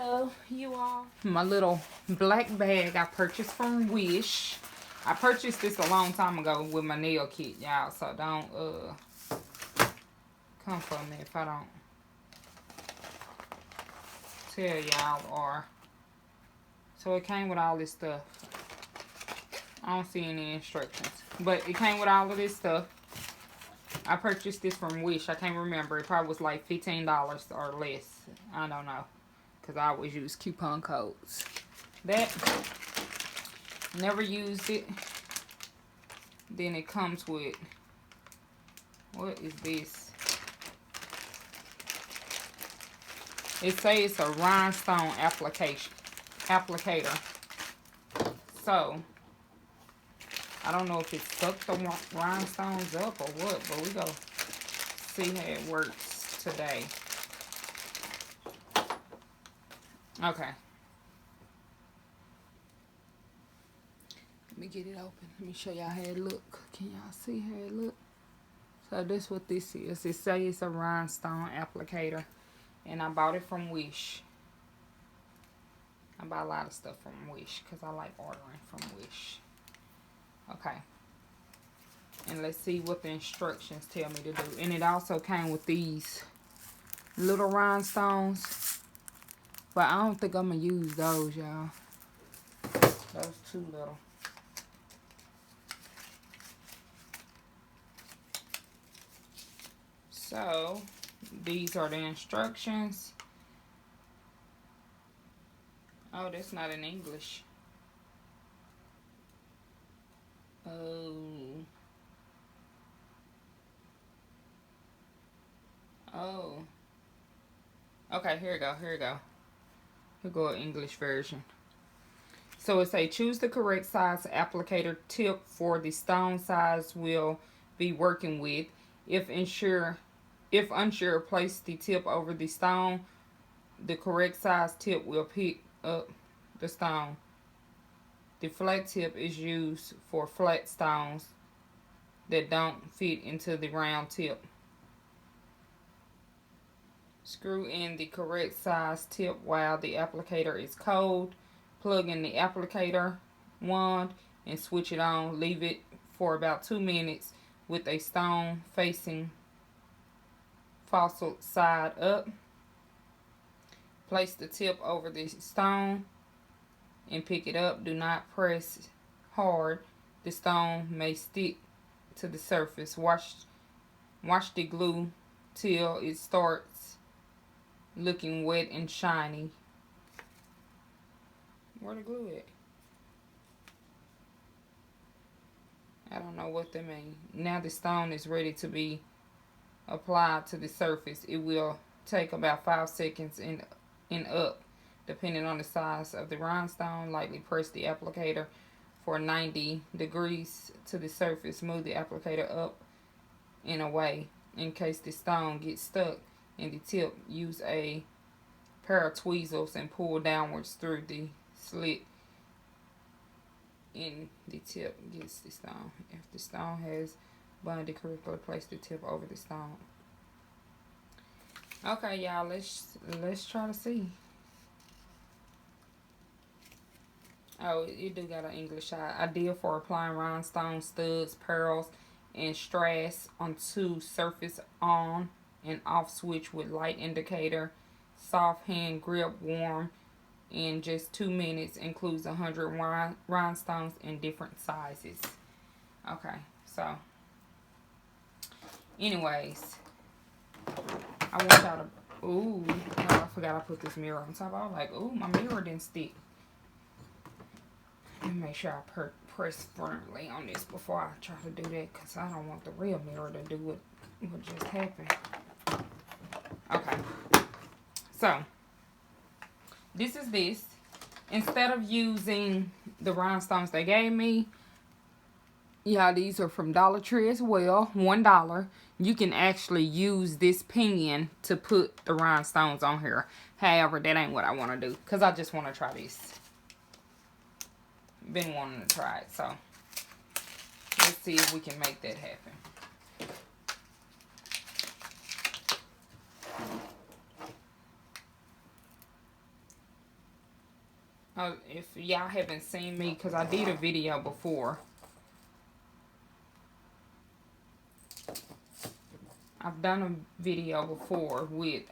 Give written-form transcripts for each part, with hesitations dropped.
Hello, you all. My little black bag I purchased from Wish. I purchased this a long time ago with my nail kit, y'all. So don't come for me if I don't tell y'all. Or so it came with all this stuff. I don't see any instructions, but it came with all of this stuff. I purchased this from Wish. I can't remember. It probably was like $15 or less. I don't know, because I always use coupon codes. That, never used it. Then it comes with, what is this? It says it's a rhinestone applicator. So I don't know if it sucked the rhinestones up or what, but we go see how it works today. Okay. Let me get it open. Let me show y'all how it look. Can y'all see how it look? So this what this is. It says it's a rhinestone applicator. And I bought it from Wish. I buy a lot of stuff from Wish because I like ordering from Wish. Okay. And let's see what the instructions tell me to do. And it also came with these little rhinestones. But I don't think I'm going to use those, y'all. Those too little. So, these are the instructions. Oh, that's not in English. Oh. Okay, here we go. Here go an English version. So it say, choose the correct size applicator tip for the stone size we'll be working with. If unsure, place the tip over the stone. The correct size tip will pick up the stone. The flat tip is used for flat stones that don't fit into the round tip. Screw in the correct size tip while the applicator is cold. Plug in the applicator wand and switch it on. Leave it for about 2 minutes with a stone facing faucet side up. Place the tip over the stone and pick it up. Do not press hard. The stone may stick to the surface. Wash the glue till it starts looking wet and shiny. Where the glue at? I don't know what that means. Now the stone is ready to be applied to the surface. It will take about 5 seconds and up, depending on the size of the rhinestone. Lightly press the applicator for 90 degrees to the surface. Move the applicator up and away in case the stone gets stuck in the tip. Use a pair of tweezers and pull downwards through the slit in the tip. Gets the stone. If the stone has bonded correctly, place the tip over the stone. Okay, y'all, let's try to see. Oh, you do got an English idea for applying rhinestone studs, pearls, and strass onto surface on and off switch with light indicator. Soft hand grip, warm in just 2 minutes. Includes 100 rhinestones in different sizes. Okay, so anyways, I want y'all to, ooh, no, I forgot I put this mirror on top. I was like, ooh, my mirror didn't stick. Let me make sure I press firmly on this before I try to do that, because I don't want the real mirror to do what just happened. Okay. So, this is this. Instead of using the rhinestones they gave me, yeah, these are from Dollar Tree as well, $1. You can actually use this pen to put the rhinestones on here. However, that ain't what I want to do, because I just want to try this. Been wanting to try it, so let's see if we can make that happen. If y'all haven't seen me, because I did a video before. I've done a video before with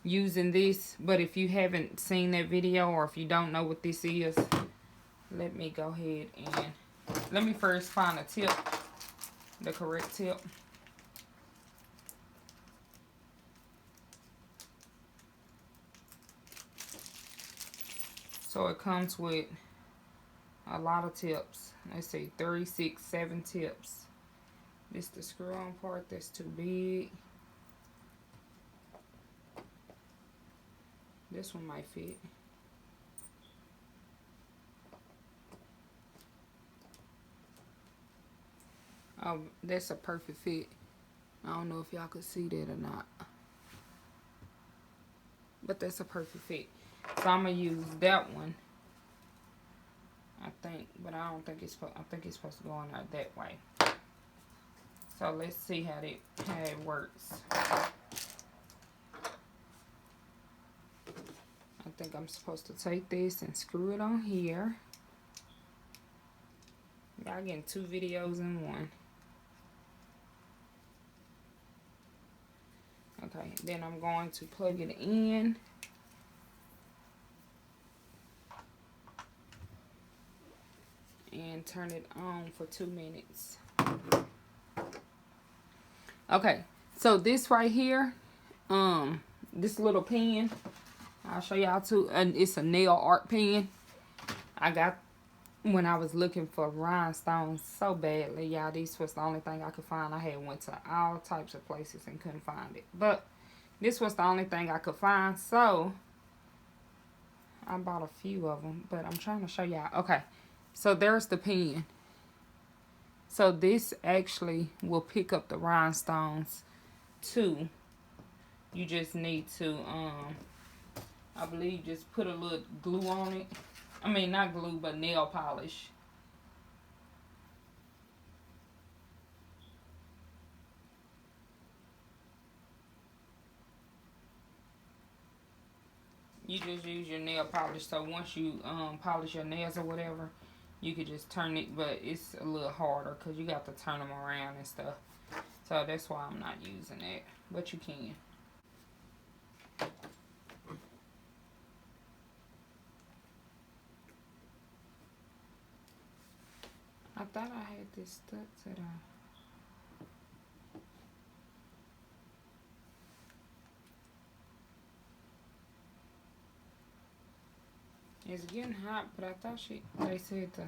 using this, but if you haven't seen that video or if you don't know what this is, let me go ahead and let me first find a tip, the correct tip. So it comes with a lot of tips. Let's see, 3, 6, 7 tips. This the screw on part that's too big. This one might fit. Oh, that's a perfect fit. I don't know if y'all could see that or not, but that's a perfect fit. So I'm gonna use that one, I think, but I don't think it's. I think it's supposed to go on there that way. So let's see how it works. I think I'm supposed to take this and screw it on here. Y'all getting 2 videos in one. Okay, then I'm going to plug it in. And turn it on for 2 minutes. Okay, so this right here, this little pen, I'll show y'all too. And it's a nail art pen. I got when I was looking for rhinestones so badly, y'all. This was the only thing I could find. I had went to all types of places and couldn't find it, but this was the only thing I could find. So I bought a few of them, but I'm trying to show y'all. Okay, so there's the pen. So this actually will pick up the rhinestones too. You just need to, I believe, just put a little glue on it. I mean, not glue, but nail polish. You just use your nail polish. So once you polish your nails or whatever, you could just turn it, but it's a little harder because you got to turn them around and stuff. So that's why I'm not using that, but you can. I thought I had this stuck to the... It's getting hot, but I thought they said to...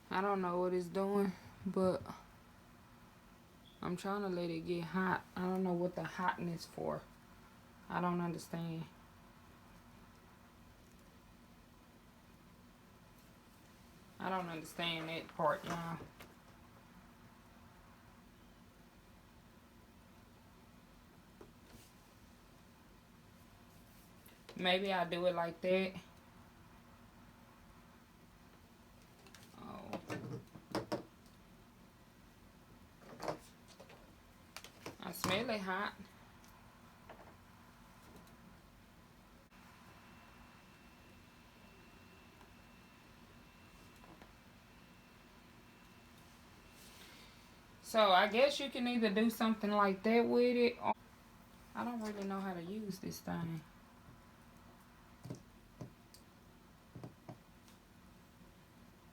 I don't know what it's doing, but I'm trying to let it get hot. I don't know what the hotness for. I don't understand. I don't understand that part, y'all. Maybe I do it like that. Oh. I smell it hot. So I guess you can either do something like that with it, or I don't really know how to use this thing.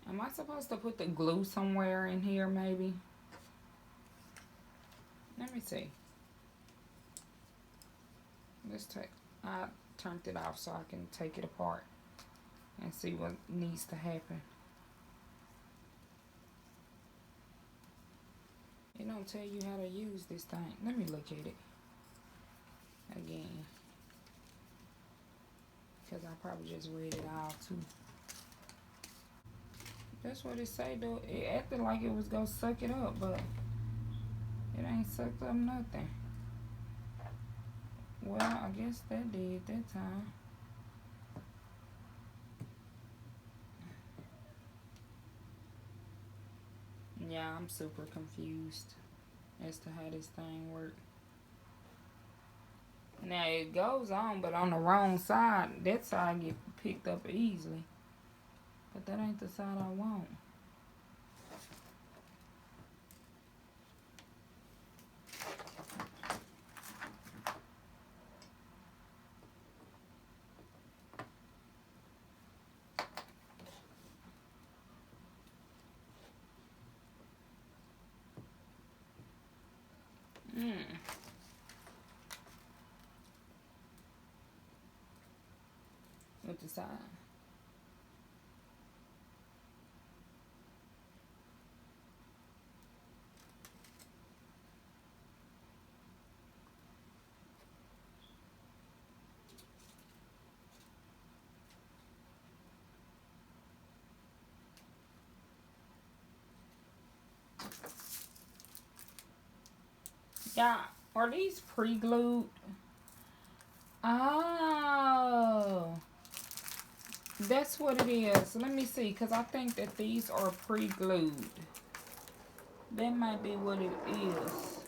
Am I supposed to put the glue somewhere in here maybe? Let me see. I turned it off so I can take it apart and see what needs to happen. It don't tell you how to use this thing. Let me look at it again, because I probably just read it all too. That's what it say though. It acted like it was gonna suck it up, but it ain't sucked up nothing. Well, I guess that did that time. I'm super confused as to how this thing works. Now it goes on, but on the wrong side, that side get picked up easily. But that ain't the side I want. With the side. Yeah, are these pre-glued? Oh, that's what it is. Let me see, because I think that these are pre-glued. That might be what it is.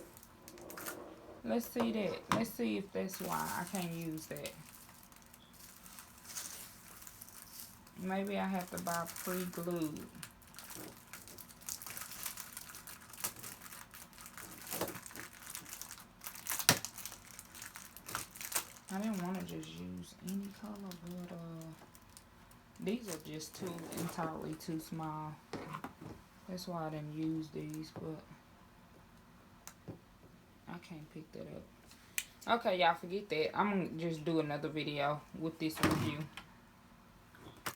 Let's see that. Let's see if that's why I can't use that. Maybe I have to buy pre-glued. I didn't want to just use any color, but these are just entirely too small. That's why I didn't use these, but I can't pick that up. Okay, y'all, forget that. I'm gonna just do another video with this review.